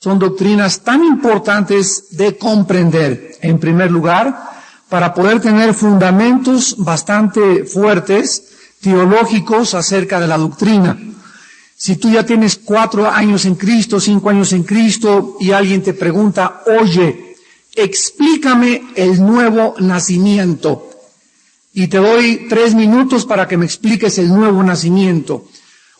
Son doctrinas tan importantes de comprender. En primer lugar, para poder tener fundamentos bastante fuertes, teológicos, acerca de la doctrina. Si tú ya tienes 4 años en Cristo, 5 años en Cristo, y alguien te pregunta, oye, explícame el nuevo nacimiento. Y te doy 3 minutos para que me expliques el nuevo nacimiento.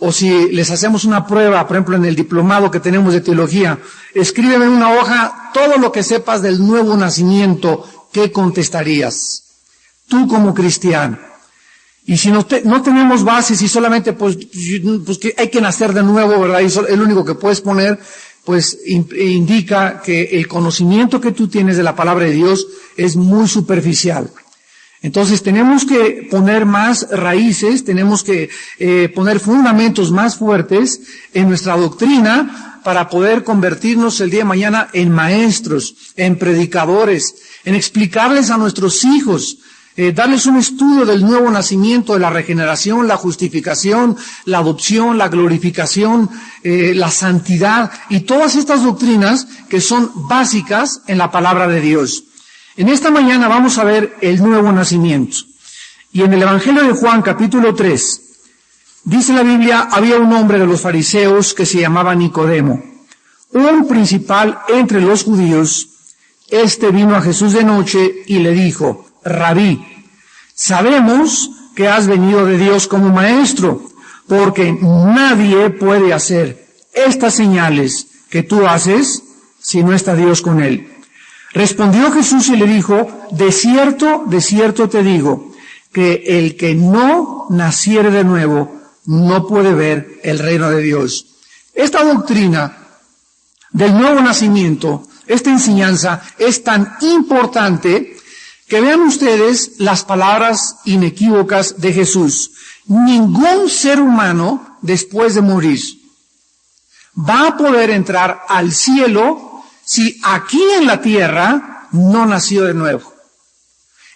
O si les hacemos una prueba, por ejemplo, en el diplomado que tenemos de teología, escríbeme en una hoja todo lo que sepas del nuevo nacimiento. ¿Qué contestarías? Tú como cristiano. Y si no tenemos bases y solamente pues que hay que nacer de nuevo, ¿verdad? Y es lo único que puedes poner, pues indica que el conocimiento que tú tienes de la palabra de Dios es muy superficial. Entonces tenemos que poner más raíces, tenemos que poner fundamentos más fuertes en nuestra doctrina para poder convertirnos el día de mañana en maestros, en predicadores, en explicarles a nuestros hijos, darles un estudio del nuevo nacimiento, de la regeneración, la justificación, la adopción, la glorificación, la santidad y todas estas doctrinas que son básicas en la palabra de Dios. En esta mañana vamos a ver el nuevo nacimiento. Y en el Evangelio de Juan, capítulo 3, dice la Biblia, había un hombre de los fariseos que se llamaba Nicodemo, un principal entre los judíos. Este vino a Jesús de noche y le dijo, Rabí, sabemos que has venido de Dios como maestro, porque nadie puede hacer estas señales que tú haces si no está Dios con él. Respondió Jesús y le dijo, de cierto te digo, que el que no naciere de nuevo no puede ver el reino de Dios. Esta doctrina del nuevo nacimiento, esta enseñanza es tan importante que vean ustedes las palabras inequívocas de Jesús. Ningún ser humano después de morir va a poder entrar al cielo si aquí en la tierra no nació de nuevo.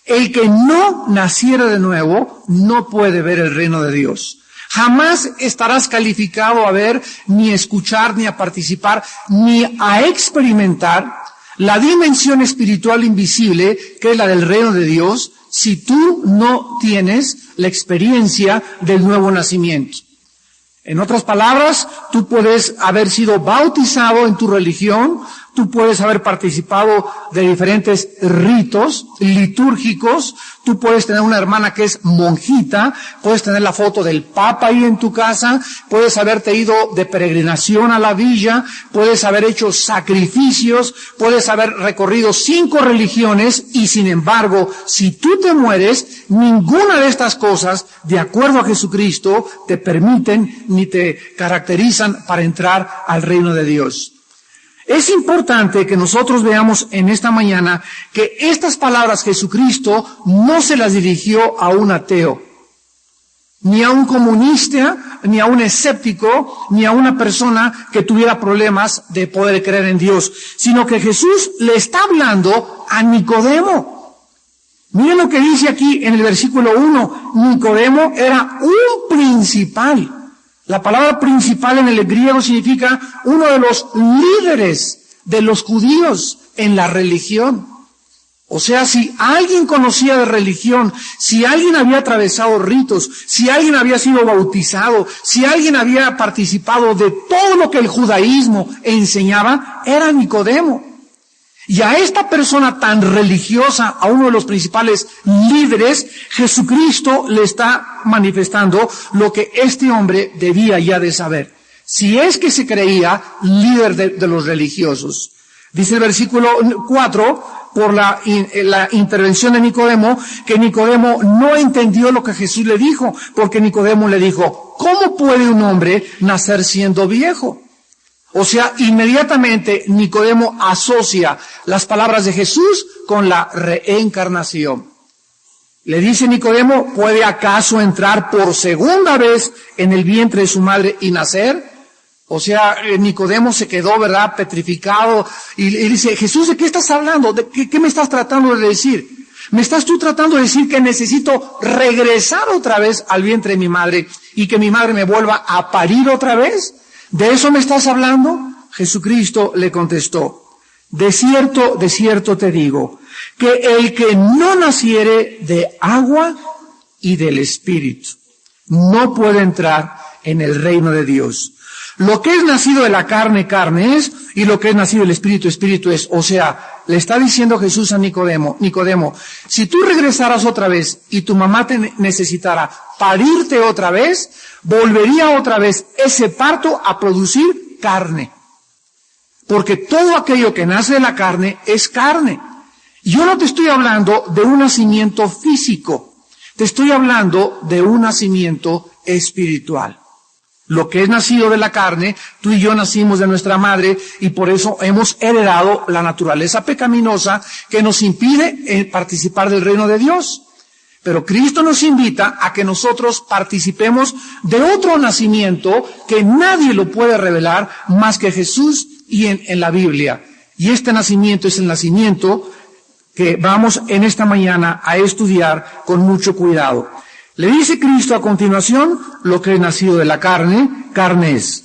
El que no naciera de nuevo no puede ver el reino de Dios. Jamás estarás calificado a ver, ni a escuchar, ni a participar, ni a experimentar la dimensión espiritual invisible que es la del reino de Dios si tú no tienes la experiencia del nuevo nacimiento. En otras palabras, tú puedes haber sido bautizado en tu religión, tú puedes haber participado de diferentes ritos litúrgicos, tú puedes tener una hermana que es monjita, puedes tener la foto del Papa ahí en tu casa, puedes haberte ido de peregrinación a la villa, puedes haber hecho sacrificios, puedes haber recorrido 5 religiones y sin embargo, si tú te mueres, ninguna de estas cosas, de acuerdo a Jesucristo, te permiten ni te caracterizan para entrar al reino de Dios. Es importante que nosotros veamos en esta mañana que estas palabras Jesucristo no se las dirigió a un ateo, ni a un comunista, ni a un escéptico, ni a una persona que tuviera problemas de poder creer en Dios, sino que Jesús le está hablando a Nicodemo. Miren lo que dice aquí en el versículo 1, Nicodemo era un principal. La palabra principal en el griego significa uno de los líderes de los judíos en la religión. O sea, si alguien conocía de religión, si alguien había atravesado ritos, si alguien había sido bautizado, si alguien había participado de todo lo que el judaísmo enseñaba, era Nicodemo. Y a esta persona tan religiosa, a uno de los principales líderes, Jesucristo le está manifestando lo que este hombre debía ya de saber. Si es que se creía líder de los religiosos. Dice el versículo 4, por la intervención de Nicodemo, que Nicodemo no entendió lo que Jesús le dijo, porque Nicodemo le dijo, ¿cómo puede un hombre nacer siendo viejo? O sea, inmediatamente Nicodemo asocia las palabras de Jesús con la reencarnación. Le dice Nicodemo, ¿puede acaso entrar por segunda vez en el vientre de su madre y nacer? O sea, Nicodemo se quedó, ¿verdad?, petrificado y dice, Jesús, ¿de qué estás hablando? ¿Qué me estás tratando de decir? ¿Me estás tú tratando de decir que necesito regresar otra vez al vientre de mi madre y que mi madre me vuelva a parir otra vez? ¿De eso me estás hablando? Jesucristo le contestó: de cierto te digo, que el que no naciere de agua y del Espíritu no puede entrar en el reino de Dios. Lo que es nacido de la carne, carne es, y lo que es nacido del Espíritu, Espíritu es. O sea, le está diciendo Jesús a Nicodemo, si tú regresaras otra vez y tu mamá te necesitara parirte otra vez, volvería otra vez ese parto a producir carne. Porque todo aquello que nace de la carne es carne. Yo no te estoy hablando de un nacimiento físico, te estoy hablando de un nacimiento espiritual. Lo que es nacido de la carne, tú y yo nacimos de nuestra madre y por eso hemos heredado la naturaleza pecaminosa que nos impide participar del reino de Dios. Pero Cristo nos invita a que nosotros participemos de otro nacimiento que nadie lo puede revelar más que Jesús y en la Biblia. Y este nacimiento es el nacimiento que vamos en esta mañana a estudiar con mucho cuidado. Le dice Cristo a continuación: lo que es nacido de la carne, carne es.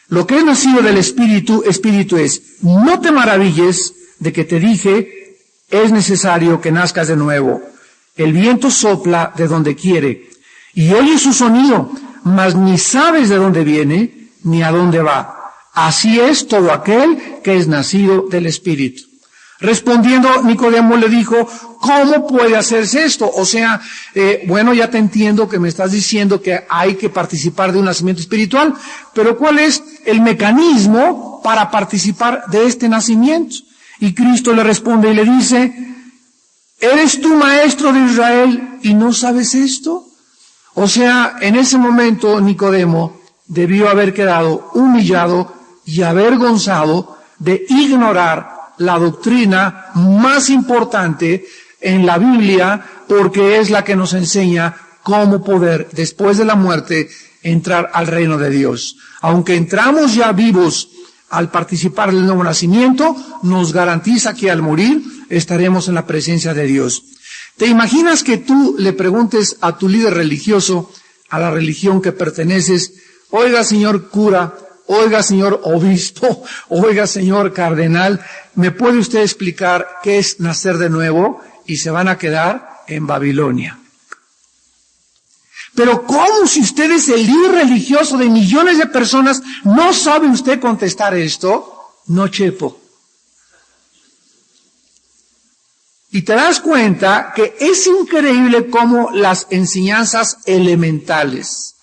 Lo que es nacido del Espíritu, Espíritu es. No te maravilles de que te dije, es necesario que nazcas de nuevo. El viento sopla de donde quiere, y oyes su sonido, mas ni sabes de dónde viene, ni a dónde va. Así es todo aquel que es nacido del Espíritu. Respondiendo, Nicodemo le dijo: ¿cómo puede hacerse esto? O sea, bueno, ya te entiendo que me estás diciendo que hay que participar de un nacimiento espiritual, pero ¿cuál es el mecanismo para participar de este nacimiento? Y Cristo le responde y le dice: ¿eres tú maestro de Israel y no sabes esto? O sea, en ese momento Nicodemo debió haber quedado humillado y avergonzado de ignorar la doctrina más importante en la Biblia, porque es la que nos enseña cómo poder, después de la muerte, entrar al reino de Dios. Aunque entramos ya vivos al participar del nuevo nacimiento, nos garantiza que al morir estaremos en la presencia de Dios. ¿Te imaginas que tú le preguntes a tu líder religioso, a la religión que perteneces: oiga, señor cura, oiga, señor obispo, oiga, señor cardenal, ¿me puede usted explicar qué es nacer de nuevo? Y se van a quedar en Babilonia. Pero ¿cómo, si usted es el líder religioso de millones de personas, no sabe usted contestar esto? No, chepo. Y te das cuenta que es increíble cómo las enseñanzas elementales,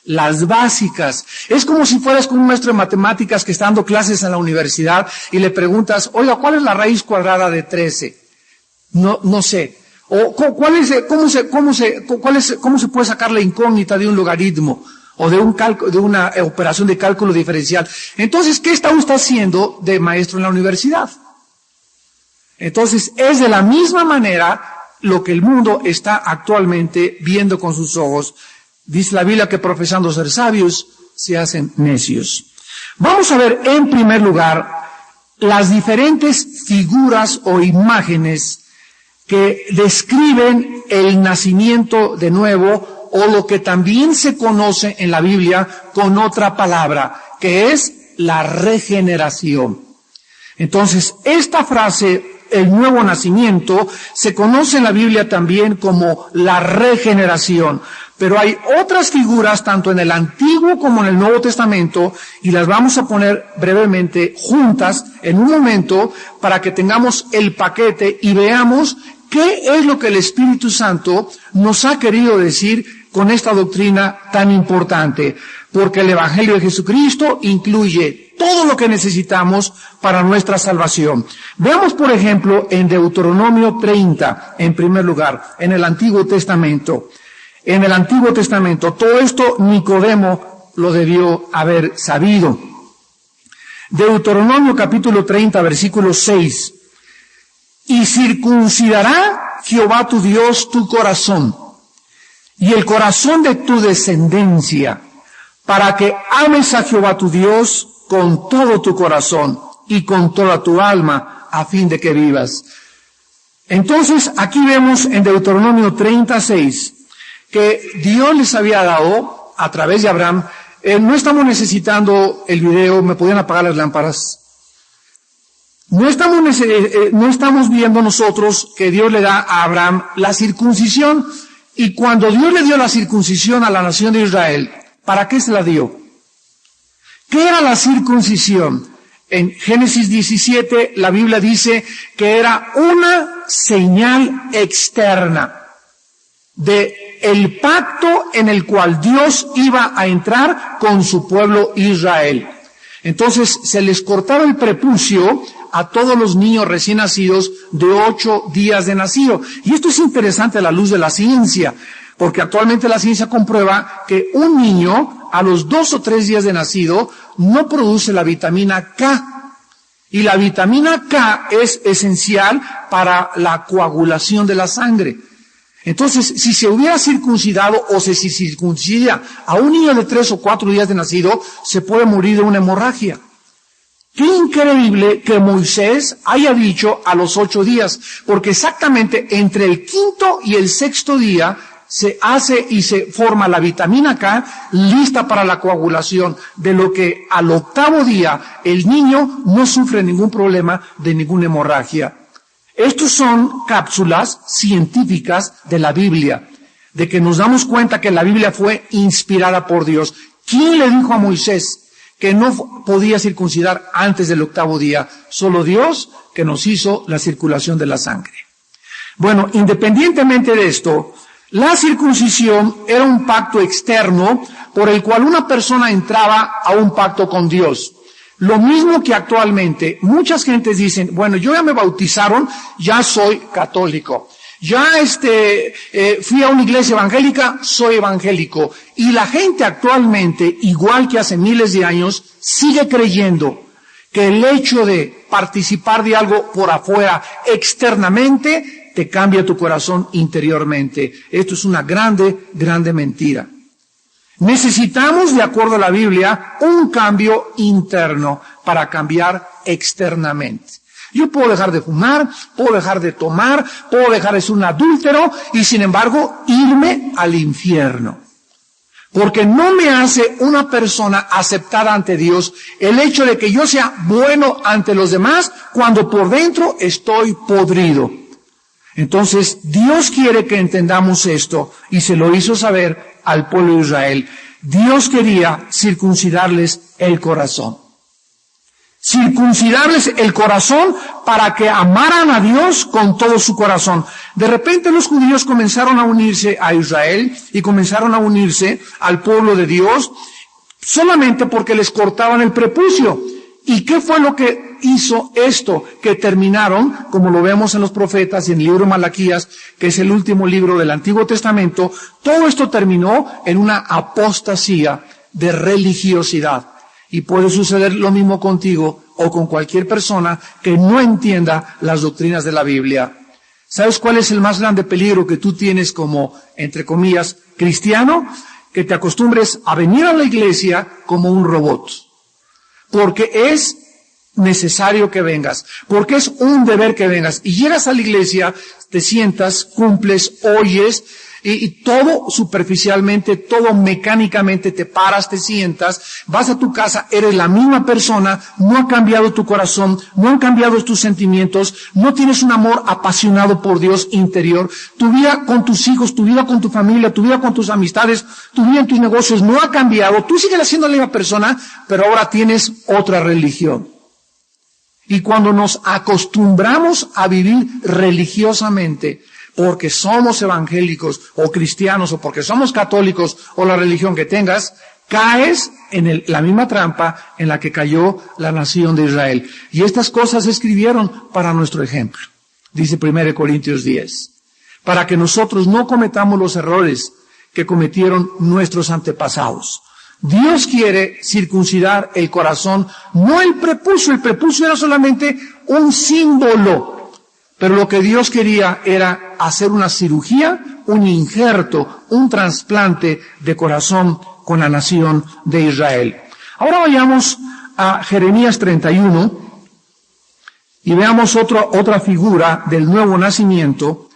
las básicas, es como si fueras con un maestro de matemáticas que está dando clases en la universidad y le preguntas: oiga, ¿cuál es la raíz cuadrada de 13? No sé. O ¿cómo se puede sacar la incógnita de un logaritmo o de una operación de cálculo diferencial? Entonces, ¿qué está usted haciendo de maestro en la universidad? Entonces, es de la misma manera lo que el mundo está actualmente viendo con sus ojos. Dice la Biblia que profesando ser sabios, se hacen necios. Vamos a ver en primer lugar las diferentes figuras o imágenes que describen el nacimiento de nuevo, o lo que también se conoce en la Biblia con otra palabra, que es la regeneración. Entonces, esta frase, el nuevo nacimiento, se conoce en la Biblia también como la regeneración. Pero hay otras figuras, tanto en el Antiguo como en el Nuevo Testamento, y las vamos a poner brevemente juntas en un momento para que tengamos el paquete y veamos qué es lo que el Espíritu Santo nos ha querido decir con esta doctrina tan importante. Porque el Evangelio de Jesucristo incluye todo lo que necesitamos para nuestra salvación. Veamos, por ejemplo, en Deuteronomio 30, en primer lugar, en el Antiguo Testamento. En el Antiguo Testamento, todo esto Nicodemo lo debió haber sabido. Deuteronomio capítulo 30, versículo 6. Y circuncidará Jehová tu Dios tu corazón y el corazón de tu descendencia, para que ames a Jehová tu Dios con todo tu corazón y con toda tu alma, a fin de que vivas. Entonces, aquí vemos en Deuteronomio 36 que Dios les había dado, a través de Abraham, No estamos necesitando el video, me podían apagar las lámparas. No estamos viendo nosotros que Dios le da a Abraham la circuncisión, y cuando Dios le dio la circuncisión a la nación de Israel, ¿para qué se la dio? ¿Qué era la circuncisión? En Génesis 17 la Biblia dice que era una señal externa de el pacto en el cual Dios iba a entrar con su pueblo Israel. Entonces se les cortaba el prepucio a todos los niños recién nacidos de 8 días de nacido. Y esto es interesante a la luz de la ciencia, porque actualmente la ciencia comprueba que un niño a los 2 o 3 días de nacido no produce la vitamina K. Y la vitamina K es esencial para la coagulación de la sangre. Entonces, si se hubiera circuncidado o se circuncida a un niño de 3 o 4 días de nacido, se puede morir de una hemorragia. Qué increíble que Moisés haya dicho a los 8 días, porque exactamente entre el 5º y el 6º día se hace y se forma la vitamina K lista para la coagulación, de lo que al 8º día el niño no sufre ningún problema de ninguna hemorragia. Estos son cápsulas científicas de la Biblia, de que nos damos cuenta que la Biblia fue inspirada por Dios. ¿Quién le dijo a Moisés que no podía circuncidar antes del 8º día? Solo Dios, que nos hizo la circulación de la sangre. Bueno, independientemente de esto, la circuncisión era un pacto externo por el cual una persona entraba a un pacto con Dios. Lo mismo que actualmente, muchas gentes dicen, bueno, yo ya me bautizaron, ya soy católico. Ya fui a una iglesia evangélica, soy evangélico. Y la gente actualmente, igual que hace miles de años, sigue creyendo que el hecho de participar de algo por afuera, externamente, te cambia tu corazón interiormente. Esto es una grande, grande mentira. Necesitamos, de acuerdo a la Biblia, un cambio interno para cambiar externamente. Yo puedo dejar de fumar, puedo dejar de tomar, puedo dejar de ser un adúltero y sin embargo irme al infierno. Porque no me hace una persona aceptada ante Dios el hecho de que yo sea bueno ante los demás cuando por dentro estoy podrido. Entonces, Dios quiere que entendamos esto y se lo hizo saber al pueblo de Israel. Dios quería circuncidarles el corazón. Circuncidarles el corazón para que amaran a Dios con todo su corazón. De repente los judíos comenzaron a unirse a Israel y comenzaron a unirse al pueblo de Dios solamente porque les cortaban el prepucio. ¿Y qué fue lo que hizo esto? Que terminaron, como lo vemos en los profetas y en el libro de Malaquías, que es el último libro del Antiguo Testamento, todo esto terminó en una apostasía de religiosidad. Y puede suceder lo mismo contigo o con cualquier persona que no entienda las doctrinas de la Biblia. ¿Sabes cuál es el más grande peligro que tú tienes como, entre comillas, cristiano? Que te acostumbres a venir a la iglesia como un robot. Porque es necesario que vengas, porque es un deber que vengas. Y llegas a la iglesia, te sientas, cumples, oyes, y todo superficialmente, todo mecánicamente, te paras, te sientas, vas a tu casa, eres la misma persona, no ha cambiado tu corazón, no han cambiado tus sentimientos, no tienes un amor apasionado por Dios interior, tu vida con tus hijos, tu vida con tu familia, tu vida con tus amistades, tu vida en tus negocios no ha cambiado, tú sigues siendo la misma persona, pero ahora tienes otra religión. Y cuando nos acostumbramos a vivir religiosamente, porque somos evangélicos o cristianos o porque somos católicos o la religión que tengas, caes en la misma trampa en la que cayó la nación de Israel. Y estas cosas se escribieron para nuestro ejemplo, dice 1 Corintios 10, para que nosotros no cometamos los errores que cometieron nuestros antepasados. Dios quiere circuncidar el corazón, no el prepucio era solamente un símbolo. Pero lo que Dios quería era hacer una cirugía, un injerto, un trasplante de corazón con la nación de Israel. Ahora vayamos a Jeremías 31 y veamos otra figura del nuevo nacimiento.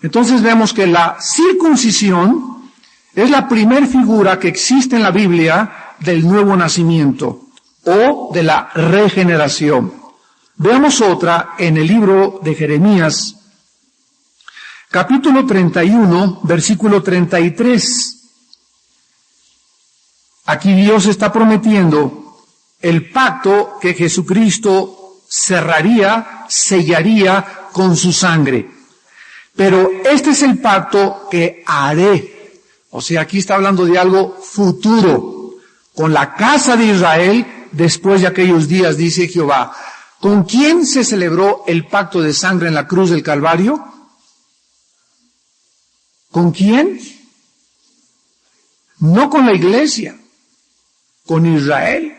Entonces vemos que la circuncisión es la primer figura que existe en la Biblia del nuevo nacimiento o de la regeneración. Veamos otra en el libro de Jeremías, capítulo 31, versículo 33. Aquí Dios está prometiendo el pacto que Jesucristo sellaría con su sangre. Pero este es el pacto que haré. O sea, aquí está hablando de algo futuro. Con la casa de Israel, después de aquellos días, dice Jehová. ¿Con quién se celebró el pacto de sangre en la cruz del Calvario? ¿Con quién? No con la iglesia, con Israel.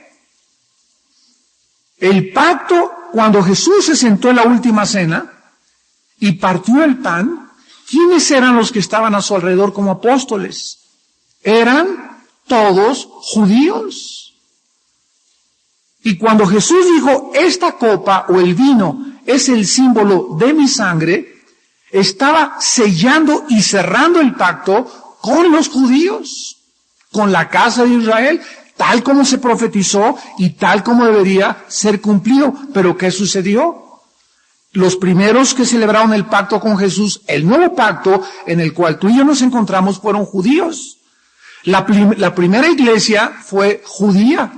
El pacto, cuando Jesús se sentó en la última cena y partió el pan, ¿quiénes eran los que estaban a su alrededor como apóstoles? Eran todos judíos. Y cuando Jesús dijo, esta copa o el vino es el símbolo de mi sangre, estaba sellando y cerrando el pacto con los judíos, con la casa de Israel, tal como se profetizó y tal como debería ser cumplido. Pero ¿qué sucedió? Los primeros que celebraron el pacto con Jesús, el nuevo pacto en el cual tú y yo nos encontramos, fueron judíos. La primera iglesia fue judía.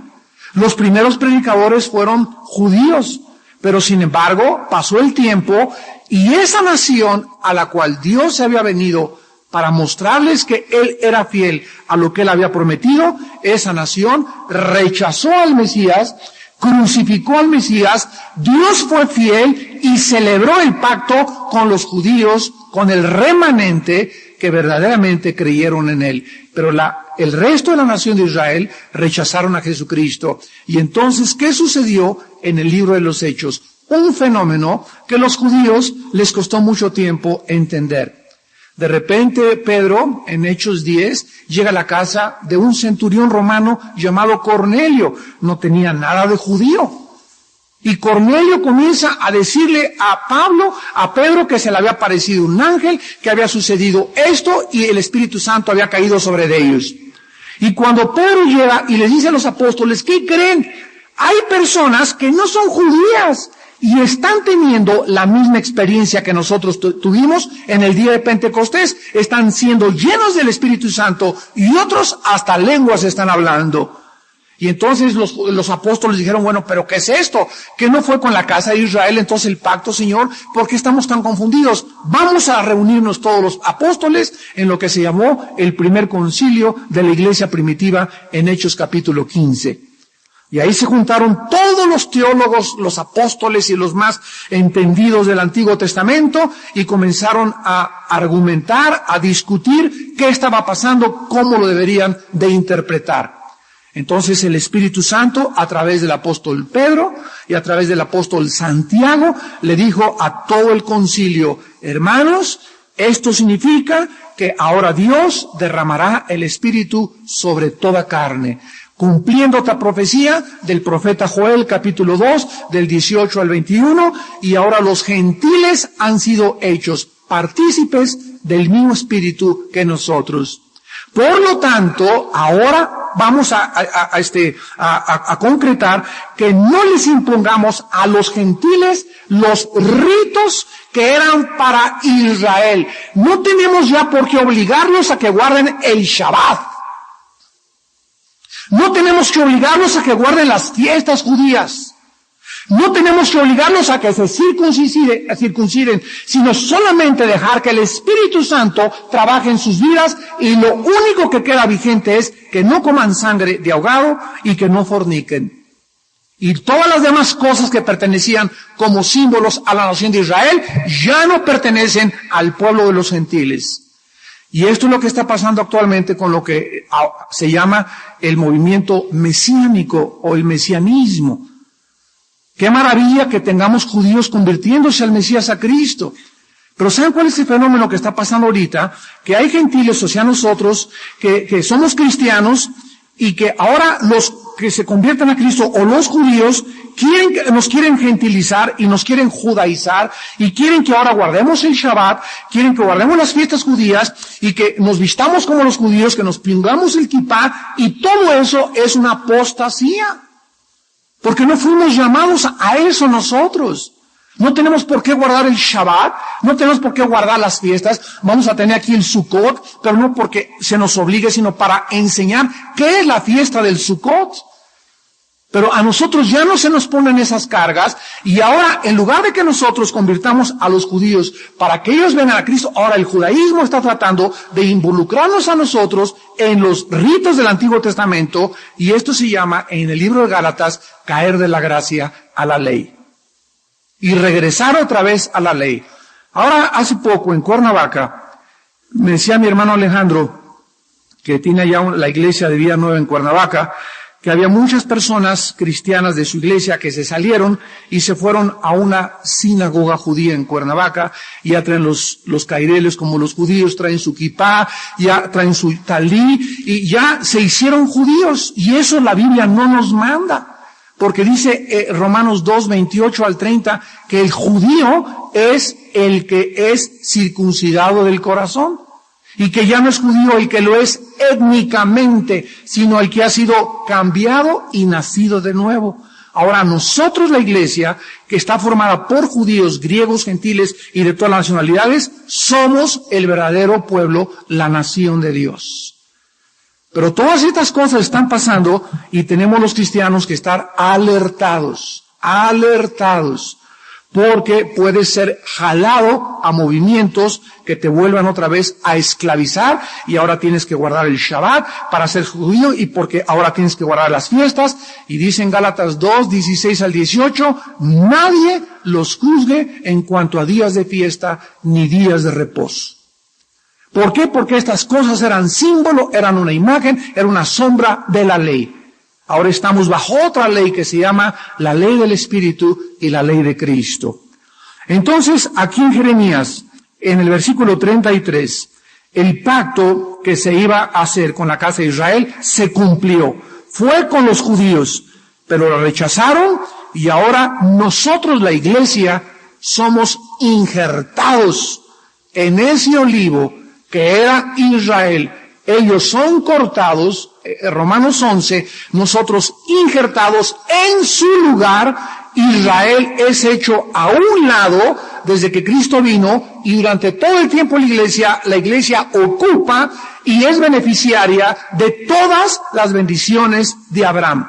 Los primeros predicadores fueron judíos. Pero sin embargo, pasó el tiempo y esa nación a la cual Dios se había venido para mostrarles que Él era fiel a lo que Él había prometido, esa nación rechazó al Mesías, crucificó al Mesías, Dios fue fiel y celebró el pacto con los judíos, con el remanente que verdaderamente creyeron en Él. Pero el resto de la nación de Israel rechazaron a Jesucristo. Y entonces, ¿qué sucedió en el libro de los Hechos? Un fenómeno que a los judíos les costó mucho tiempo entender. De repente, Pedro, en Hechos 10, llega a la casa de un centurión romano llamado Cornelio. No tenía nada de judío. Y Cornelio comienza a decirle a Pedro que se le había aparecido un ángel, que había sucedido esto y el Espíritu Santo había caído sobre ellos. Y cuando Pedro llega y les dice a los apóstoles, ¿qué creen? Hay personas que no son judías y están teniendo la misma experiencia que nosotros tuvimos en el día de Pentecostés. Están siendo llenos del Espíritu Santo y otros hasta lenguas están hablando. Y entonces los apóstoles dijeron, bueno, ¿pero qué es esto? ¿Qué no fue con la casa de Israel entonces el pacto, Señor? ¿Por qué estamos tan confundidos? Vamos a reunirnos todos los apóstoles en lo que se llamó el primer concilio de la iglesia primitiva en Hechos capítulo 15. Y ahí se juntaron todos los teólogos, los apóstoles y los más entendidos del Antiguo Testamento y comenzaron a argumentar, a discutir qué estaba pasando, cómo lo deberían de interpretar. Entonces el Espíritu Santo, a través del apóstol Pedro y a través del apóstol Santiago, le dijo a todo el concilio, hermanos, esto significa que ahora Dios derramará el Espíritu sobre toda carne, cumpliendo otra profecía del profeta Joel, capítulo 2, del 18 al 21, y ahora los gentiles han sido hechos partícipes del mismo Espíritu que nosotros. Por lo tanto, ahora vamos a concretar que no les impongamos a los gentiles los ritos que eran para Israel. No tenemos ya por qué obligarlos a que guarden el Shabbat. No tenemos que obligarlos a que guarden las fiestas judías. No tenemos que obligarlos a que se circunciden, sino solamente dejar que el Espíritu Santo trabaje en sus vidas y lo único que queda vigente es que no coman sangre de ahogado y que no forniquen. Y todas las demás cosas que pertenecían como símbolos a la nación de Israel ya no pertenecen al pueblo de los gentiles. Y esto es lo que está pasando actualmente con lo que se llama el movimiento mesiánico o el mesianismo. Qué maravilla que tengamos judíos convirtiéndose al Mesías a Cristo. Pero ¿saben cuál es el fenómeno que está pasando ahorita? Que hay gentiles, o sea nosotros, que somos cristianos y que ahora los que se convierten a Cristo o los judíos nos quieren gentilizar y nos quieren judaizar y quieren que ahora guardemos el Shabbat, quieren que guardemos las fiestas judías y que nos vistamos como los judíos, que nos pongamos el kipá, y todo eso es una apostasía. Porque no fuimos llamados a eso nosotros. No tenemos por qué guardar el Shabbat, no tenemos por qué guardar las fiestas. Vamos a tener aquí el Sukkot, pero no porque se nos obligue, sino para enseñar qué es la fiesta del Sukkot. Pero a nosotros ya no se nos ponen esas cargas, y ahora, en lugar de que nosotros convirtamos a los judíos para que ellos vengan a Cristo, ahora el judaísmo está tratando de involucrarnos a nosotros en los ritos del Antiguo Testamento, y esto se llama, en el libro de Gálatas, caer de la gracia a la ley. Y regresar otra vez a la ley. Ahora, hace poco, en Cuernavaca, me decía mi hermano Alejandro, que tiene allá la iglesia de Vida Nueva en Cuernavaca, que había muchas personas cristianas de su iglesia que se salieron y se fueron a una sinagoga judía en Cuernavaca, y ya traen los caireles como los judíos, traen su kipá, ya traen su talí, y ya se hicieron judíos, y eso la Biblia no nos manda. Porque dice Romanos 2, 28 al 30, que el judío es el que es circuncidado del corazón. Y que ya no es judío el que lo es étnicamente, sino el que ha sido cambiado y nacido de nuevo. Ahora nosotros, la iglesia, que está formada por judíos, griegos, gentiles y de todas las nacionalidades, somos el verdadero pueblo, la nación de Dios. Pero todas estas cosas están pasando y tenemos los cristianos que estar alertados, porque puedes ser jalado a movimientos que te vuelvan otra vez a esclavizar, y ahora tienes que guardar el Shabbat para ser judío, y porque ahora tienes que guardar las fiestas, y dice en Gálatas 2, 16 al 18, nadie los juzgue en cuanto a días de fiesta ni días de reposo. ¿Por qué? Porque estas cosas eran símbolo, eran una imagen, era una sombra de la ley. Ahora estamos bajo otra ley que se llama la ley del Espíritu y la ley de Cristo. Entonces, aquí en Jeremías, en el versículo 33, el pacto que se iba a hacer con la casa de Israel se cumplió. Fue con los judíos, pero lo rechazaron, y ahora nosotros, la iglesia, somos injertados en ese olivo que era Israel. Ellos son cortados, Romanos 11, nosotros injertados en su lugar. Israel es hecho a un lado desde que Cristo vino, y durante todo el tiempo la iglesia ocupa y es beneficiaria de todas las bendiciones de Abraham,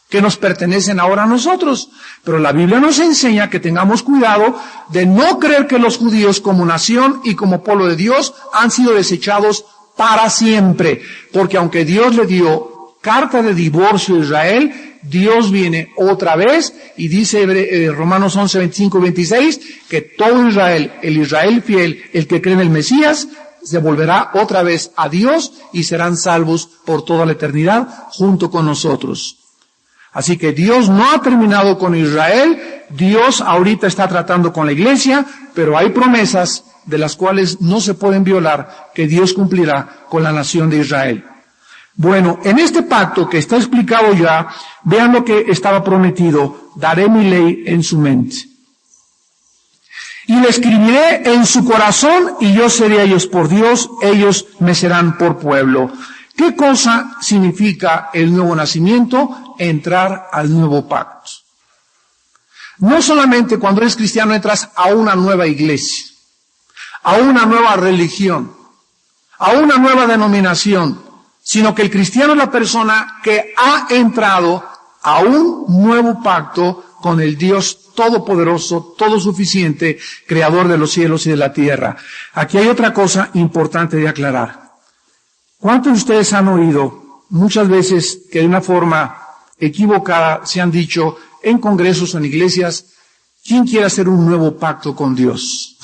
que nos pertenecen ahora a nosotros. Pero la Biblia nos enseña que tengamos cuidado de no creer que los judíos como nación y como pueblo de Dios han sido desechados para siempre, porque aunque Dios le dio carta de divorcio a Israel, Dios viene otra vez y dice Romanos 11, 25 y 26, que todo Israel, el Israel fiel, el que cree en el Mesías, se volverá otra vez a Dios y serán salvos por toda la eternidad junto con nosotros. Así que Dios no ha terminado con Israel, Dios ahorita está tratando con la iglesia, pero hay promesas de las cuales no se pueden violar, que Dios cumplirá con la nación de Israel. Bueno, en este pacto que está explicado ya, vean lo que estaba prometido: daré mi ley en su mente. Y le escribiré en su corazón, y yo seré a ellos por Dios, ellos me serán por pueblo. ¿Qué cosa significa el nuevo nacimiento? Entrar al nuevo pacto. No solamente cuando eres cristiano entras a una nueva iglesia, a una nueva religión, a una nueva denominación, sino que el cristiano es la persona que ha entrado a un nuevo pacto con el Dios todopoderoso, todo suficiente, creador de los cielos y de la tierra. Aquí hay otra cosa importante de aclarar. ¿Cuántos de ustedes han oído muchas veces que de una forma equivocada se han dicho en congresos o en iglesias: ¿quién quiere hacer un nuevo pacto con Dios?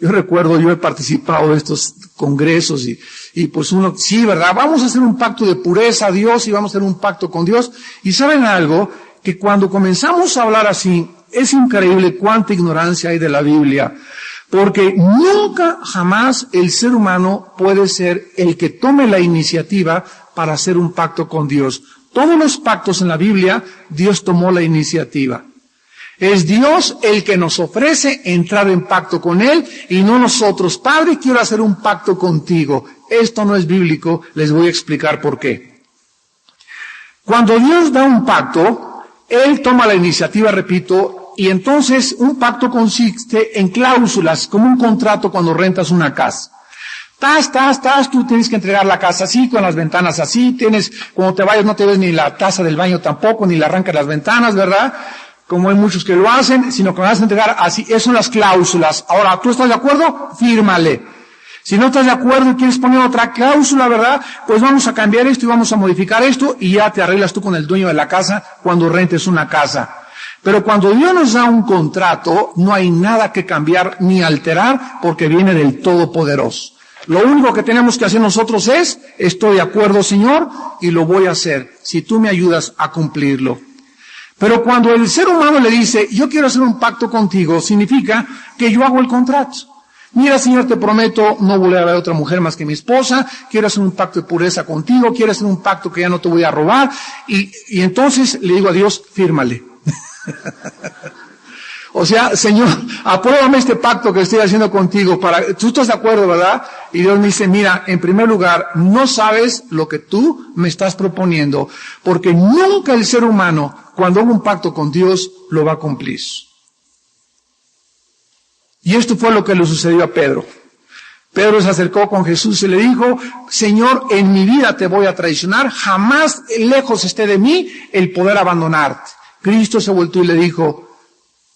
Yo recuerdo, yo he participado de estos congresos y pues uno, sí, ¿verdad? Vamos a hacer un pacto de pureza a Dios y vamos a hacer un pacto con Dios. Y ¿saben algo? Que cuando comenzamos a hablar así, es increíble cuánta ignorancia hay de la Biblia. Porque nunca, jamás el ser humano puede ser el que tome la iniciativa para hacer un pacto con Dios. Todos los pactos en la Biblia, Dios tomó la iniciativa. Es Dios el que nos ofrece entrar en pacto con Él y no nosotros. Padre, quiero hacer un pacto contigo. Esto no es bíblico, les voy a explicar por qué. Cuando Dios da un pacto, Él toma la iniciativa, repito, y entonces un pacto consiste en cláusulas, como un contrato cuando rentas una casa. Tú tienes que entregar la casa así, con las ventanas así, cuando te vayas no te ves ni la taza del baño tampoco, ni la arrancas las ventanas, ¿verdad? Como hay muchos que lo hacen, sino que vas a entregar así. Esas son las cláusulas. Ahora, ¿tú estás de acuerdo? Fírmale. Si no estás de acuerdo y quieres poner otra cláusula, ¿verdad? Pues vamos a cambiar esto y vamos a modificar esto y ya te arreglas tú con el dueño de la casa cuando rentes una casa. Pero cuando Dios nos da un contrato, no hay nada que cambiar ni alterar porque viene del Todopoderoso. Lo único que tenemos que hacer nosotros es, estoy de acuerdo, Señor, y lo voy a hacer, si tú me ayudas a cumplirlo. Pero cuando el ser humano le dice, yo quiero hacer un pacto contigo, significa que yo hago el contrato. Mira, Señor, te prometo no volver a ver a otra mujer más que mi esposa, quiero hacer un pacto de pureza contigo, quiero hacer un pacto que ya no te voy a robar, y entonces le digo a Dios, fírmale. O sea, Señor, apruébame este pacto que estoy haciendo contigo tú estás de acuerdo, ¿verdad? Y Dios me dice, mira, en primer lugar, no sabes lo que tú me estás proponiendo, porque nunca el ser humano, cuando haga un pacto con Dios, lo va a cumplir. Y esto fue lo que le sucedió a Pedro. Pedro se acercó con Jesús y le dijo, Señor, en mi vida te voy a traicionar, jamás lejos esté de mí el poder abandonarte. Cristo se volvió y le dijo,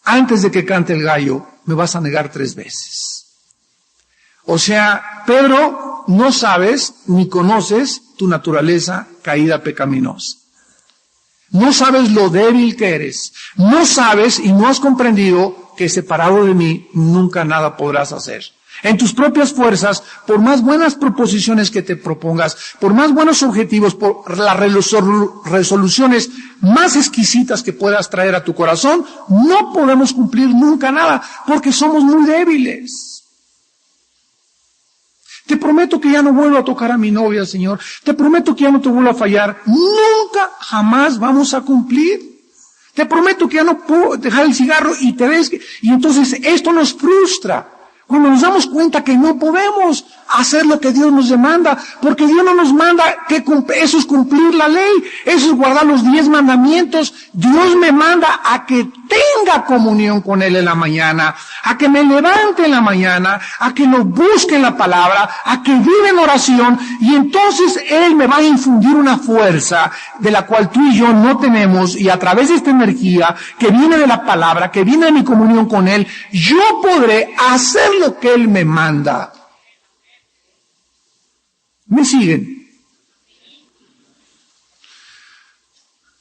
antes de que cante el gallo, me vas a negar 3 veces. O sea, Pedro, no sabes ni conoces tu naturaleza caída pecaminosa. No sabes lo débil que eres. No sabes y no has comprendido que separado de mí nunca nada podrás hacer. En tus propias fuerzas, por más buenas proposiciones que te propongas, por más buenos objetivos, por las resoluciones más exquisitas que puedas traer a tu corazón, no podemos cumplir nunca nada, porque somos muy débiles. Te prometo que ya no vuelvo a tocar a mi novia, Señor. Te prometo que ya no te vuelvo a fallar. Nunca, jamás vamos a cumplir. Te prometo que ya no puedo dejar el cigarro y y entonces esto nos frustra. Cuando nos damos cuenta que no podemos hacer lo que Dios nos demanda, porque Dios no nos manda eso es cumplir la ley, eso es guardar los 10 mandamientos. Dios me manda a que tenga comunión con Él en la mañana, a que me levante en la mañana, a que lo busque en la palabra, a que viva en oración, y entonces Él me va a infundir una fuerza de la cual tú y yo no tenemos, y a través de esta energía que viene de la palabra, que viene de mi comunión con Él, yo podré hacer lo que Él me manda. ¿Me siguen?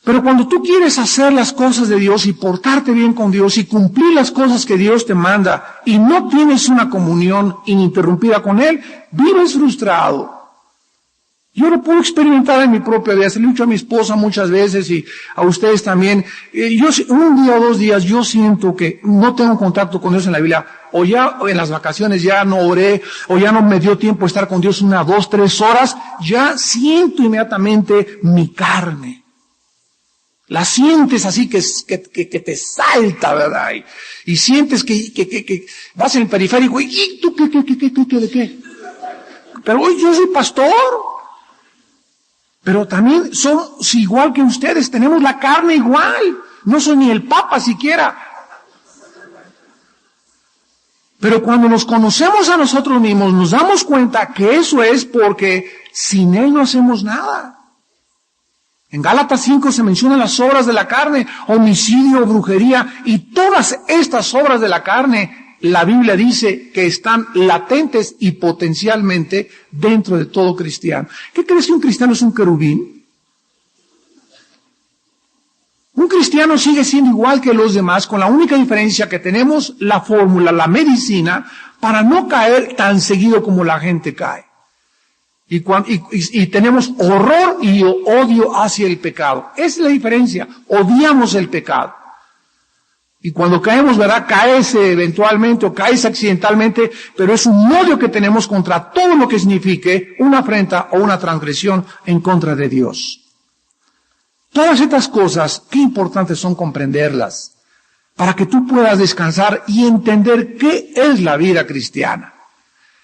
Pero cuando tú quieres hacer las cosas de Dios y portarte bien con Dios y cumplir las cosas que Dios te manda y no tienes una comunión ininterrumpida con Él, vives frustrado. Yo lo puedo experimentar en mi propia vida. Se lo he dicho a mi esposa muchas veces y a ustedes también. Un día o 2 días yo siento que no tengo contacto con Dios en la Biblia. O ya en las vacaciones ya no oré, o ya no me dio tiempo estar con Dios 1, 2, 3 horas. Ya siento inmediatamente mi carne. La sientes así que te salta, ¿verdad? Y sientes que vas en el periférico y ¿tú qué de qué? Pero hoy yo soy pastor. Pero también somos igual que ustedes, tenemos la carne igual. No soy ni el Papa siquiera. Pero cuando nos conocemos a nosotros mismos, nos damos cuenta que eso es porque sin Él no hacemos nada. En Gálatas 5 se mencionan las obras de la carne, homicidio, brujería, y todas estas obras de la carne, la Biblia dice que están latentes y potencialmente dentro de todo cristiano. ¿Qué crees que un cristiano es un querubín? Un cristiano sigue siendo igual que los demás, con la única diferencia que tenemos la fórmula, la medicina, para no caer tan seguido como la gente cae. Y tenemos horror y odio hacia el pecado. Esa es la diferencia. Odiamos el pecado. Y cuando caemos, ¿verdad? Caes eventualmente o caes accidentalmente, pero es un odio que tenemos contra todo lo que signifique una afrenta o una transgresión en contra de Dios. Todas estas cosas, qué importantes son comprenderlas, para que tú puedas descansar y entender qué es la vida cristiana.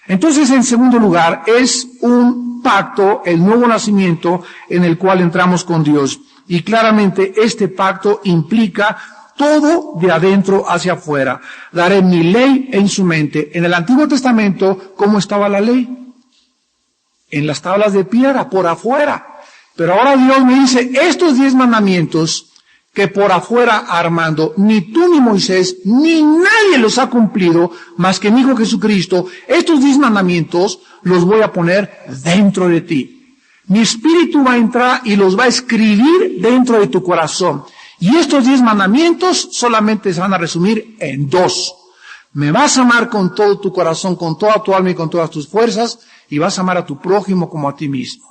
Entonces, en segundo lugar, es un pacto, el nuevo nacimiento, en el cual entramos con Dios. Y claramente este pacto implica todo de adentro hacia afuera. Daré mi ley en su mente. En el Antiguo Testamento, ¿cómo estaba la ley? En las tablas de piedra, por afuera. Pero ahora Dios me dice, estos 10 mandamientos que por afuera, Armando, ni tú ni Moisés, ni nadie los ha cumplido, más que mi Hijo Jesucristo, estos 10 mandamientos los voy a poner dentro de ti. Mi espíritu va a entrar y los va a escribir dentro de tu corazón. Y estos 10 mandamientos solamente se van a resumir en 2. Me vas a amar con todo tu corazón, con toda tu alma y con todas tus fuerzas, y vas a amar a tu prójimo como a ti mismo.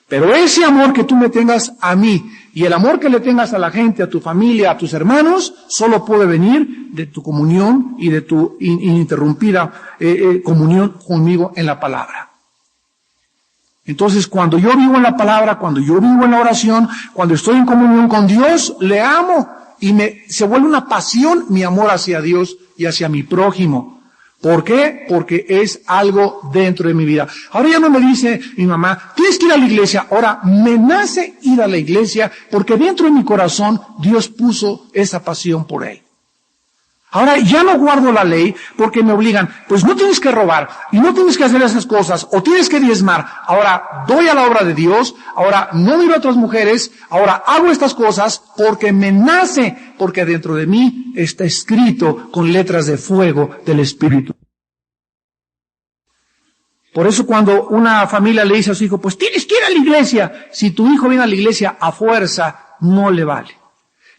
Pero ese amor que tú me tengas a mí y el amor que le tengas a la gente, a tu familia, a tus hermanos, solo puede venir de tu comunión y de tu ininterrumpida comunión conmigo en la palabra. Entonces, cuando yo vivo en la palabra, cuando yo vivo en la oración, cuando estoy en comunión con Dios, le amo y se vuelve una pasión mi amor hacia Dios y hacia mi prójimo. ¿Por qué? Porque es algo dentro de mi vida. Ahora ya no me dice mi mamá, tienes que ir a la iglesia. Ahora me nace ir a la iglesia porque dentro de mi corazón Dios puso esa pasión por él. Ahora ya no guardo la ley porque me obligan, pues no tienes que robar y no tienes que hacer esas cosas o tienes que diezmar. Ahora doy a la obra de Dios, ahora no miro a otras mujeres, ahora hago estas cosas porque me nace, porque dentro de mí está escrito con letras de fuego del Espíritu. Por eso cuando una familia le dice a su hijo, pues tienes que ir a la iglesia, si tu hijo viene a la iglesia a fuerza, no le vale.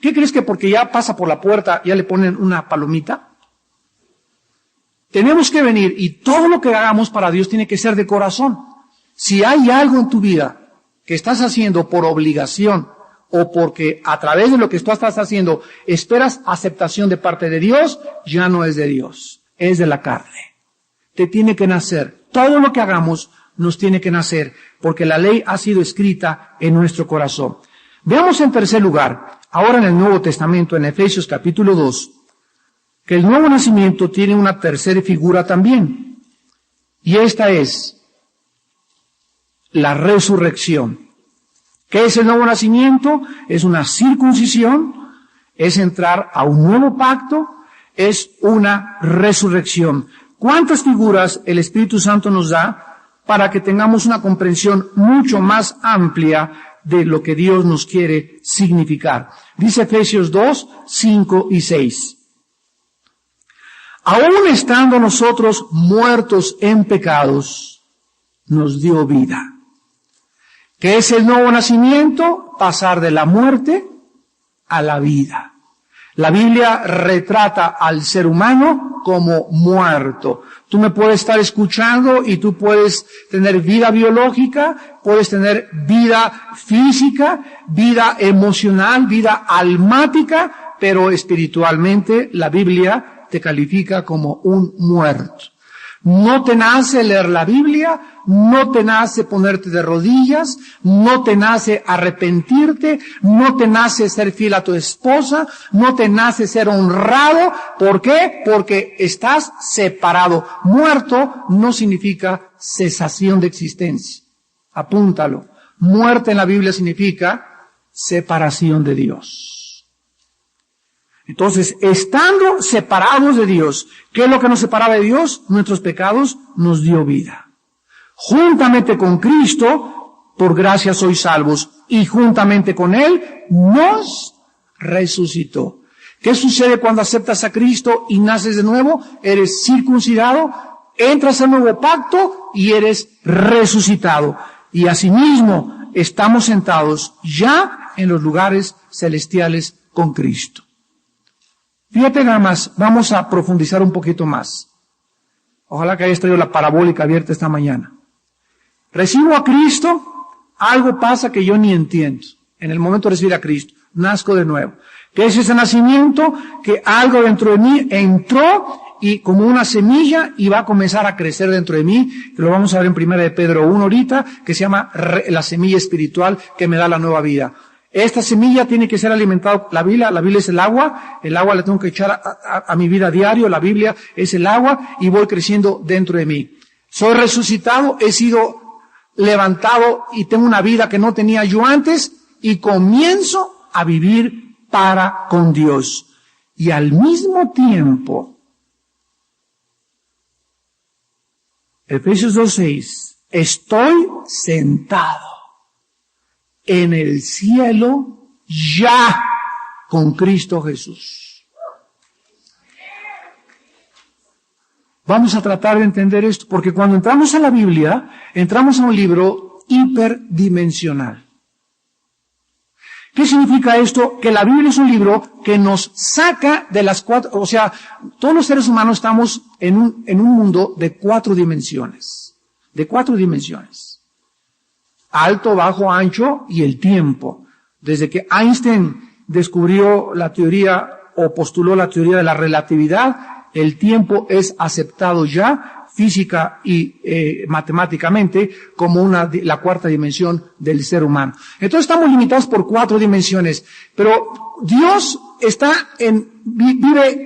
¿Qué crees que porque ya pasa por la puerta ya le ponen una palomita? Tenemos que venir y todo lo que hagamos para Dios tiene que ser de corazón. Si hay algo en tu vida que estás haciendo por obligación o porque a través de lo que tú estás haciendo esperas aceptación de parte de Dios, ya no es de Dios, es de la carne. Te tiene que nacer. Todo lo que hagamos nos tiene que nacer porque la ley ha sido escrita en nuestro corazón. Veamos en tercer lugar, ahora en el Nuevo Testamento, en Efesios capítulo 2, que el nuevo nacimiento tiene una tercera figura también. Y esta es la resurrección. ¿Qué es el nuevo nacimiento? Es una circuncisión, es entrar a un nuevo pacto, es una resurrección. ¿Cuántas figuras el Espíritu Santo nos da para que tengamos una comprensión mucho más amplia de lo que Dios nos quiere significar? Dice Efesios 2, 5 y 6. Aún estando nosotros muertos en pecados, nos dio vida. ¿Qué es el nuevo nacimiento? Pasar de la muerte a la vida. La Biblia retrata al ser humano como muerto. Tú me puedes estar escuchando y tú puedes tener vida biológica, puedes tener vida física, vida emocional, vida almática, pero espiritualmente la Biblia te califica como un muerto. No te nace leer la Biblia, no te nace ponerte de rodillas, no te nace arrepentirte, no te nace ser fiel a tu esposa, no te nace ser honrado. ¿Por qué? Porque estás separado. Muerto no significa cesación de existencia. Apúntalo. Muerte en la Biblia significa separación de Dios. Entonces, estando separados de Dios, ¿qué es lo que nos separaba de Dios? Nuestros pecados nos dio vida. Juntamente con Cristo, por gracia sois salvos, y juntamente con Él nos resucitó. ¿Qué sucede cuando aceptas a Cristo y naces de nuevo? Eres circuncidado, entras al nuevo pacto y eres resucitado. Y asimismo, estamos sentados ya en los lugares celestiales con Cristo. Fíjate nada más, vamos a profundizar un poquito más. Ojalá que hayas traído la parabólica abierta esta mañana. Recibo a Cristo, algo pasa que yo ni entiendo. En el momento de recibir a Cristo, nazco de nuevo. ¿Qué es ese nacimiento? Que algo dentro de mí entró y como una semilla y va a comenzar a crecer dentro de mí. Que lo vamos a ver en 1 de Pedro 1 ahorita, que se llama la semilla espiritual que me da la nueva vida. Esta semilla tiene que ser alimentada, la Biblia es el agua la tengo que echar a mi vida diario, la Biblia es el agua y voy creciendo dentro de mí. Soy resucitado, he sido levantado y tengo una vida que no tenía yo antes y comienzo a vivir para con Dios. Y al mismo tiempo, Efesios 2:6, estoy sentado en el cielo ya con Cristo Jesús. Vamos a tratar de entender esto, porque cuando entramos a la Biblia, entramos a un libro hiperdimensional. ¿Qué significa esto? Que la Biblia es un libro que nos saca de las cuatro, o sea, todos los seres humanos estamos en un mundo de 4 dimensiones. De 4 dimensiones. Alto, bajo, ancho y el tiempo. Desde que Einstein descubrió la teoría o postuló la teoría de la relatividad, el tiempo es aceptado ya física y matemáticamente como la 4ª dimensión del ser humano. Entonces estamos limitados por 4 dimensiones, pero Dios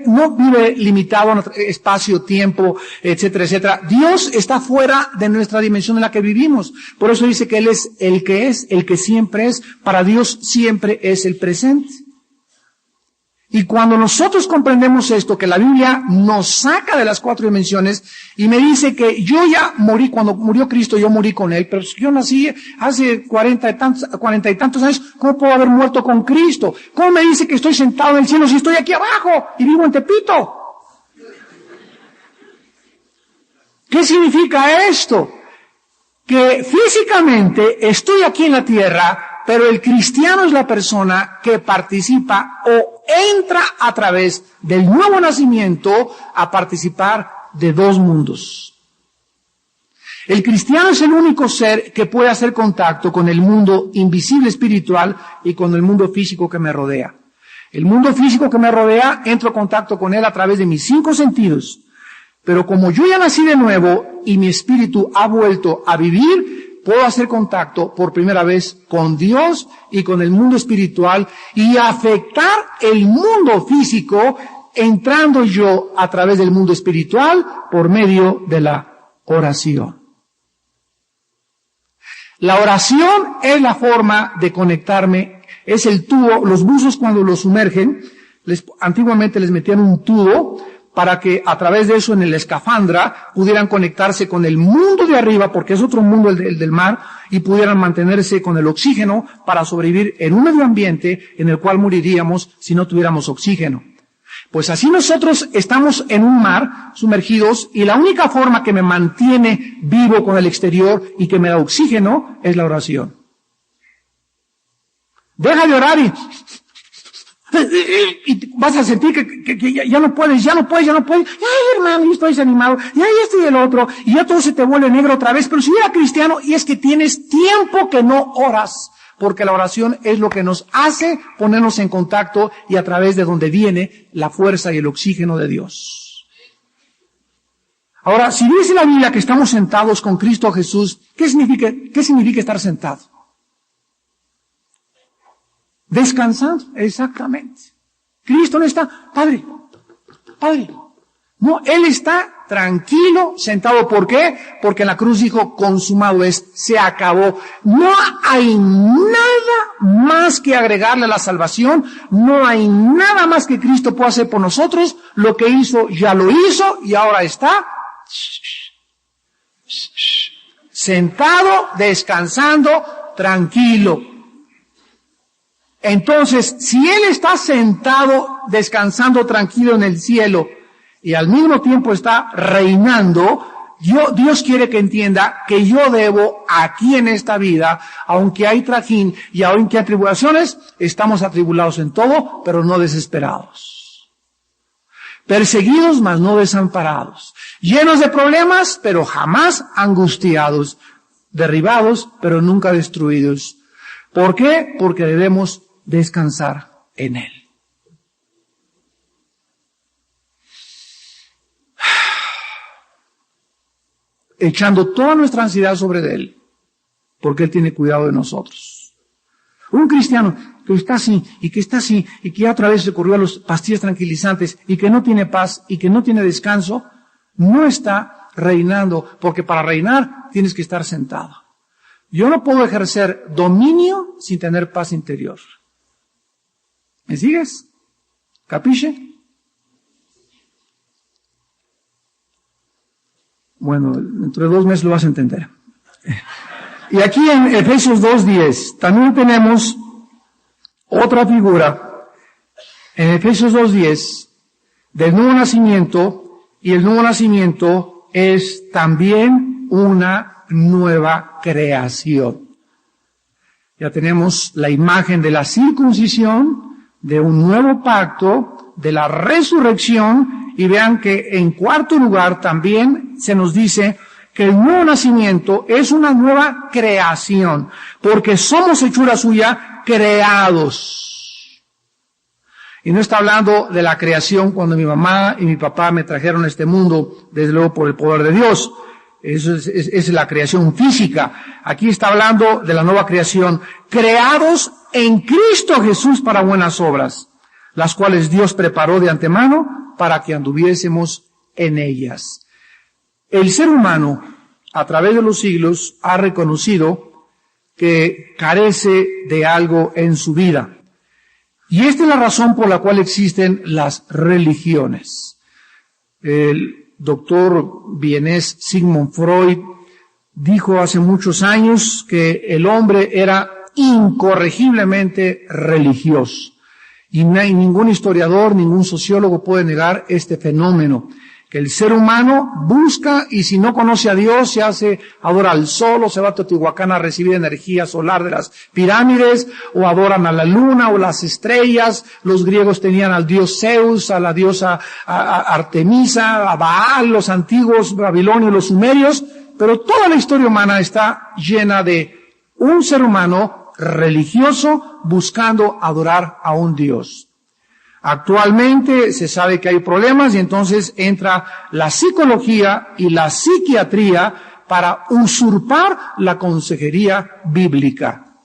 no vive limitado en espacio, tiempo, etcétera, etcétera. Dios está fuera de nuestra dimensión en la que vivimos. Por eso dice que Él es, el que siempre es. Para Dios siempre es el presente. Y cuando nosotros comprendemos esto, que la Biblia nos saca de las 4 dimensiones y me dice que yo ya morí, cuando murió Cristo yo morí con Él, pero yo nací hace 40 y tantos años, ¿cómo puedo haber muerto con Cristo? ¿Cómo me dice que estoy sentado en el cielo si estoy aquí abajo y vivo en Tepito? ¿Qué significa esto? Que físicamente estoy aquí en la tierra, pero el cristiano es la persona que participa o entra a través del nuevo nacimiento a participar de 2 mundos. El cristiano es el único ser que puede hacer contacto con el mundo invisible espiritual y con el mundo físico que me rodea. El mundo físico que me rodea, entro en contacto con él a través de mis 5 sentidos. Pero como yo ya nací de nuevo y mi espíritu ha vuelto a vivir, puedo hacer contacto por primera vez con Dios y con el mundo espiritual y afectar el mundo físico entrando yo a través del mundo espiritual por medio de la oración. La oración es la forma de conectarme, es el tubo. Los buzos cuando los sumergen, antiguamente les metían un tubo para que a través de eso en el escafandra pudieran conectarse con el mundo de arriba, porque es otro mundo el del mar, y pudieran mantenerse con el oxígeno para sobrevivir en un medio ambiente en el cual moriríamos si no tuviéramos oxígeno. Pues así nosotros estamos en un mar sumergidos y la única forma que me mantiene vivo con el exterior y que me da oxígeno es la oración. Deja de orar y vas a sentir que ya no puedes. Ay, hermano, yo estoy desanimado. Y ahí esto y el otro. Y ya todo se te vuelve negro otra vez. Pero si eres cristiano y es que tienes tiempo que no oras. Porque la oración es lo que nos hace ponernos en contacto y a través de donde viene la fuerza y el oxígeno de Dios. Ahora, si dice la Biblia que estamos sentados con Cristo Jesús, ¿qué significa estar sentado? Descansando, exactamente. Cristo no está, Padre. No, Él está tranquilo, sentado. ¿Por qué? Porque en la cruz dijo, consumado es, se acabó. No hay nada más que agregarle a la salvación, no hay nada más que Cristo pueda hacer por nosotros. Lo que hizo, ya lo hizo y ahora está sentado, descansando, tranquilo. Entonces, si Él está sentado, descansando tranquilo en el cielo, y al mismo tiempo está reinando, Dios quiere que entienda que yo debo aquí en esta vida, aunque hay trajín y aunque hay tribulaciones, estamos atribulados en todo, pero no desesperados. Perseguidos, mas no desamparados. Llenos de problemas, pero jamás angustiados. Derribados, pero nunca destruidos. ¿Por qué? Porque debemos descansar en Él. Echando toda nuestra ansiedad sobre Él, porque Él tiene cuidado de nosotros. Un cristiano que está así, y que ya otra vez recurrió a las pastillas tranquilizantes, y que no tiene paz, y que no tiene descanso, no está reinando, porque para reinar tienes que estar sentado. Yo no puedo ejercer dominio sin tener paz interior. ¿Me sigues? ¿Capisce? Bueno, dentro de 2 meses lo vas a entender. Y aquí en Efesios 2:10 también tenemos otra figura, en Efesios 2:10, del nuevo nacimiento, y el nuevo nacimiento es también una nueva creación. Ya tenemos la imagen de la circuncisión, de un nuevo pacto, de la resurrección, y vean que en cuarto lugar también se nos dice que el nuevo nacimiento es una nueva creación, porque somos hechura suya, creados. Y no está hablando de la creación cuando mi mamá y mi papá me trajeron a este mundo, desde luego por el poder de Dios. Eso es la creación física. Aquí está hablando de la nueva creación, creados en Cristo Jesús para buenas obras, las cuales Dios preparó de antemano para que anduviésemos en ellas. El ser humano, a través de los siglos, ha reconocido que carece de algo en su vida. Y esta es la razón por la cual existen las religiones. El doctor vienés Sigmund Freud dijo hace muchos años que el hombre era incorregiblemente religioso. Y ningún historiador, ningún sociólogo puede negar este fenómeno, que el ser humano busca, y si no conoce a Dios, adora al sol, o se va a Teotihuacán a recibir energía solar de las pirámides, o adoran a la luna o las estrellas. Los griegos tenían al dios Zeus, a la diosa Artemisa, a Baal, los antiguos babilonios, los sumerios, pero toda la historia humana está llena de un ser humano religioso buscando adorar a un Dios. Actualmente se sabe que hay problemas y entonces entra la psicología y la psiquiatría para usurpar la consejería bíblica.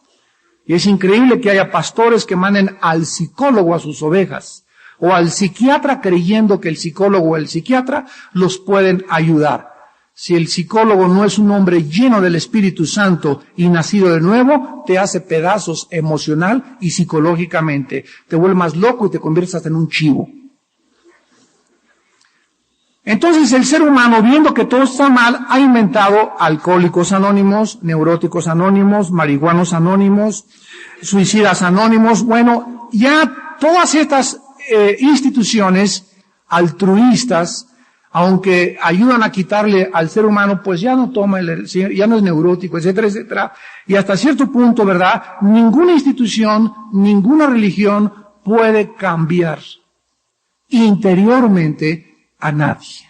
Y es increíble que haya pastores que manden al psicólogo a sus ovejas o al psiquiatra creyendo que el psicólogo o el psiquiatra los pueden ayudar. Si el psicólogo no es un hombre lleno del Espíritu Santo y nacido de nuevo, te hace pedazos emocional y psicológicamente. Te vuelve más loco y te conviertes hasta en un chivo. Entonces el ser humano, viendo que todo está mal, ha inventado alcohólicos anónimos, neuróticos anónimos, marihuanos anónimos, suicidas anónimos. Bueno, ya todas estas instituciones altruistas, aunque ayudan a quitarle al ser humano, pues ya no toma ya no es neurótico, etcétera, etcétera. Y hasta cierto punto, ¿verdad? Ninguna institución, ninguna religión puede cambiar interiormente a nadie.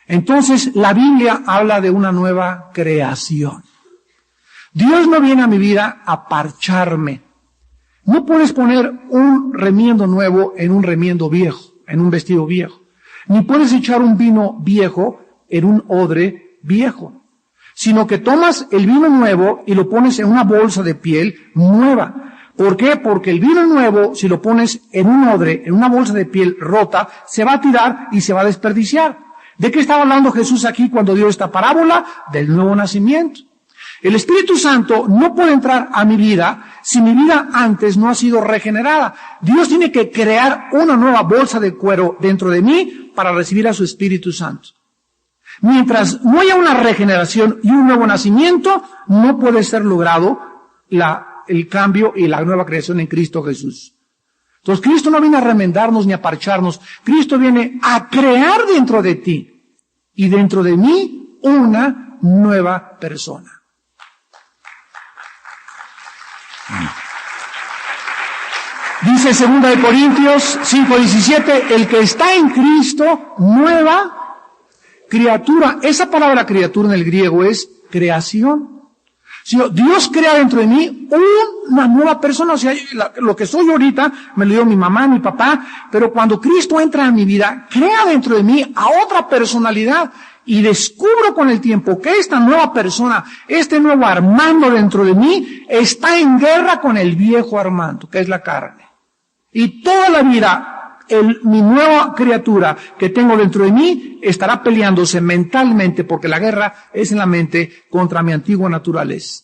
Entonces, la Biblia habla de una nueva creación. Dios no viene a mi vida a parcharme. No puedes poner un remiendo nuevo en un remiendo viejo, en un vestido viejo. Ni puedes echar un vino viejo en un odre viejo, sino que tomas el vino nuevo y lo pones en una bolsa de piel nueva. ¿Por qué? Porque el vino nuevo, si lo pones en un odre, en una bolsa de piel rota, se va a tirar y se va a desperdiciar. ¿De qué estaba hablando Jesús aquí cuando dio esta parábola? Del nuevo nacimiento. El Espíritu Santo no puede entrar a mi vida si mi vida antes no ha sido regenerada. Dios tiene que crear una nueva bolsa de cuero dentro de mí para recibir a su Espíritu Santo. Mientras no haya una regeneración y un nuevo nacimiento, no puede ser logrado el cambio y la nueva creación en Cristo Jesús. Entonces Cristo no viene a remendarnos ni a parcharnos. Cristo viene a crear dentro de ti y dentro de mí una nueva persona. Dice 2 Corintios 5:17, el que está en Cristo, nueva criatura. Esa palabra criatura en el griego es creación. Si Dios crea dentro de mí una nueva persona, o sea, lo que soy ahorita me lo dio mi mamá, mi papá, pero cuando Cristo entra en mi vida, crea dentro de mí a otra personalidad y descubro con el tiempo que esta nueva persona, este nuevo Armando dentro de mí, está en guerra con el viejo Armando, que es la carne. Y toda la vida, mi nueva criatura que tengo dentro de mí estará peleándose mentalmente, porque la guerra es en la mente contra mi antigua naturaleza.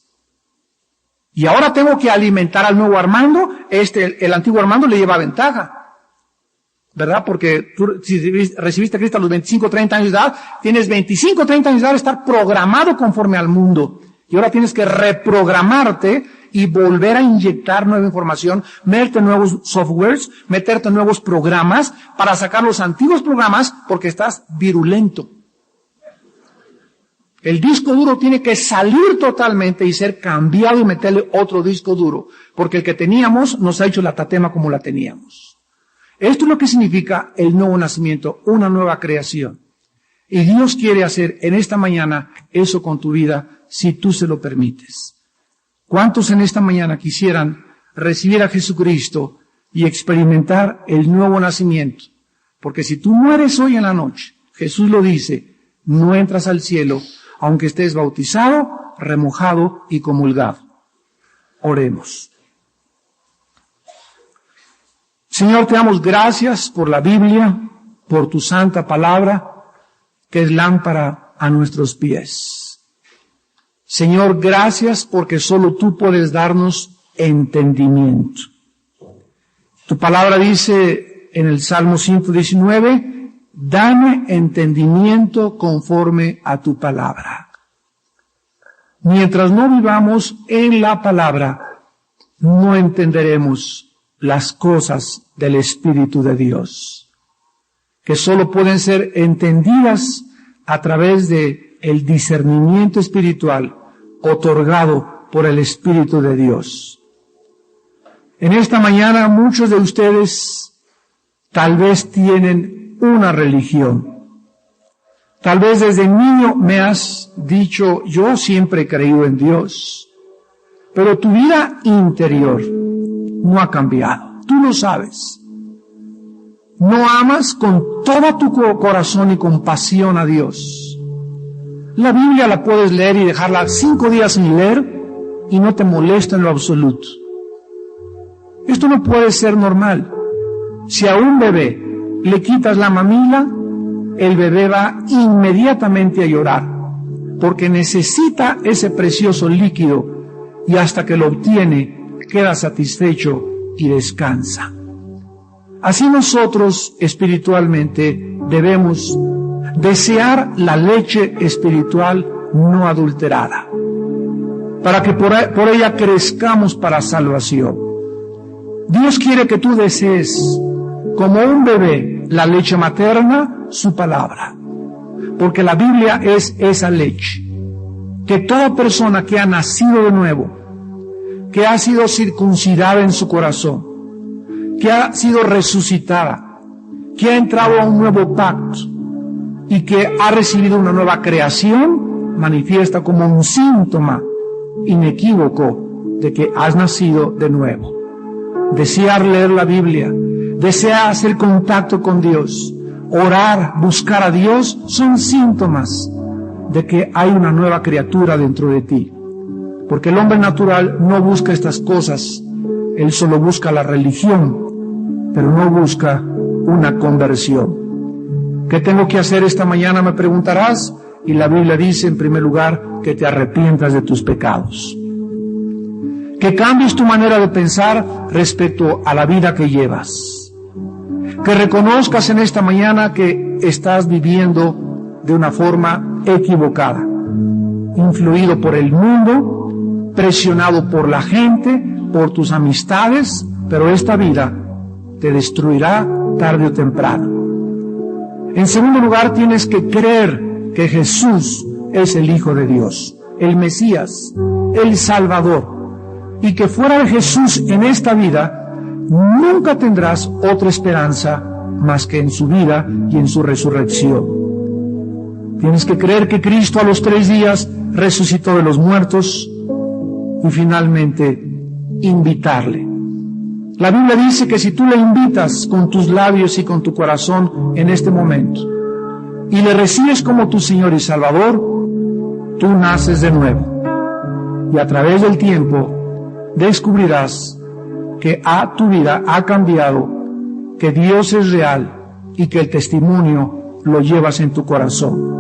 Y ahora tengo que alimentar al nuevo Armando. El antiguo Armando le lleva ventaja, ¿verdad? Porque tú, si recibiste a Cristo a los 25, 30 años de edad, tienes 25, 30 años de edad de estar programado conforme al mundo. Y ahora tienes que reprogramarte y volver a inyectar nueva información, meterte nuevos softwares, meterte nuevos programas para sacar los antiguos programas, porque estás virulento. El disco duro tiene que salir totalmente y ser cambiado y meterle otro disco duro, porque el que teníamos nos ha hecho la tatema como la teníamos. Esto es lo que significa el nuevo nacimiento, una nueva creación. Y Dios quiere hacer en esta mañana eso con tu vida, si tú se lo permites. ¿Cuántos en esta mañana quisieran recibir a Jesucristo y experimentar el nuevo nacimiento? Porque si tú mueres hoy en la noche, Jesús lo dice, no entras al cielo, aunque estés bautizado, remojado y comulgado. Oremos. Señor, te damos gracias por la Biblia, por tu santa palabra, que es lámpara a nuestros pies. Señor, gracias porque solo tú puedes darnos entendimiento. Tu palabra dice en el Salmo 119, dame entendimiento conforme a tu palabra. Mientras no vivamos en la palabra, no entenderemos las cosas del Espíritu de Dios, que solo pueden ser entendidas a través de el discernimiento espiritual otorgado por el Espíritu de Dios. En esta mañana muchos de ustedes tal vez tienen una religión. Tal vez desde niño me has dicho, yo siempre he creído en Dios, pero tu vida interior no ha cambiado. Tú lo sabes. No amas con todo tu corazón y con pasión a Dios. La Biblia la puedes leer y dejarla 5 días sin leer y no te molesta en lo absoluto. Esto no puede ser normal. Si a un bebé le quitas la mamila, el bebé va inmediatamente a llorar, porque necesita ese precioso líquido y hasta que lo obtiene queda satisfecho y descansa. Así nosotros espiritualmente debemos desear la leche espiritual no adulterada, para que por ella crezcamos para salvación. Dios quiere que tú desees, como un bebé, la leche materna, su palabra, porque la Biblia es esa leche, que toda persona que ha nacido de nuevo, que ha sido circuncidada en su corazón, que ha sido resucitada, que ha entrado a un nuevo pacto, y que ha recibido una nueva creación, manifiesta como un síntoma inequívoco de que has nacido de nuevo. Desear leer la Biblia, desear hacer contacto con Dios, orar, buscar a Dios, son síntomas de que hay una nueva criatura dentro de ti. Porque el hombre natural no busca estas cosas, él solo busca la religión, pero no busca una conversión. ¿Qué tengo que hacer esta mañana?, me preguntarás, y la Biblia dice en primer lugar que te arrepientas de tus pecados, que cambies tu manera de pensar respecto a la vida que llevas, que reconozcas en esta mañana que estás viviendo de una forma equivocada, influido por el mundo, presionado por la gente, por tus amistades, pero esta vida te destruirá tarde o temprano. En segundo lugar, tienes que creer que Jesús es el Hijo de Dios, el Mesías, el Salvador, y que fuera de Jesús en esta vida, nunca tendrás otra esperanza más que en su vida y en su resurrección. Tienes que creer que Cristo a los 3 días resucitó de los muertos, y finalmente invitarle. La Biblia dice que si tú le invitas con tus labios y con tu corazón en este momento y le recibes como tu Señor y Salvador, tú naces de nuevo. Y a través del tiempo descubrirás que tu vida ha cambiado, que Dios es real y que el testimonio lo llevas en tu corazón.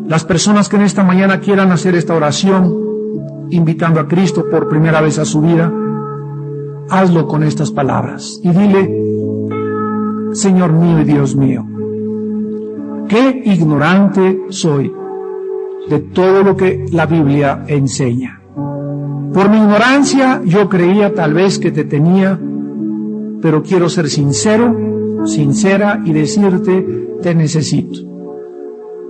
Las personas que en esta mañana quieran hacer esta oración, invitando a Cristo por primera vez a su vida, hazlo con estas palabras y dile: Señor mío y Dios mío, qué ignorante soy de todo lo que la Biblia enseña. Por mi ignorancia yo creía tal vez que te tenía, pero quiero ser sincero, sincera y decirte: te necesito.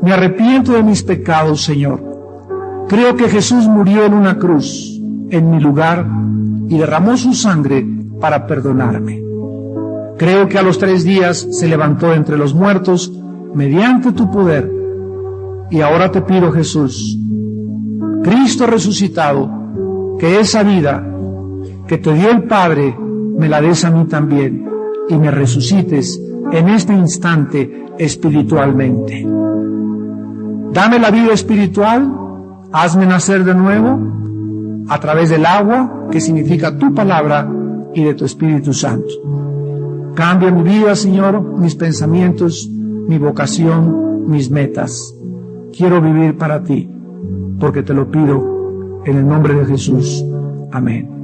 Me arrepiento de mis pecados, Señor. Creo que Jesús murió en una cruz en mi lugar y derramó su sangre para perdonarme. Creo que a los 3 días se levantó entre los muertos mediante tu poder. Y ahora te pido, Jesús, Cristo resucitado, que esa vida que te dio el Padre me la des a mí también y me resucites en este instante espiritualmente. Dame la vida espiritual, hazme nacer de nuevo a través del agua, que significa tu palabra, y de tu Espíritu Santo. Cambia mi vida, Señor, mis pensamientos, mi vocación, mis metas. Quiero vivir para ti, porque te lo pido en el nombre de Jesús. Amén.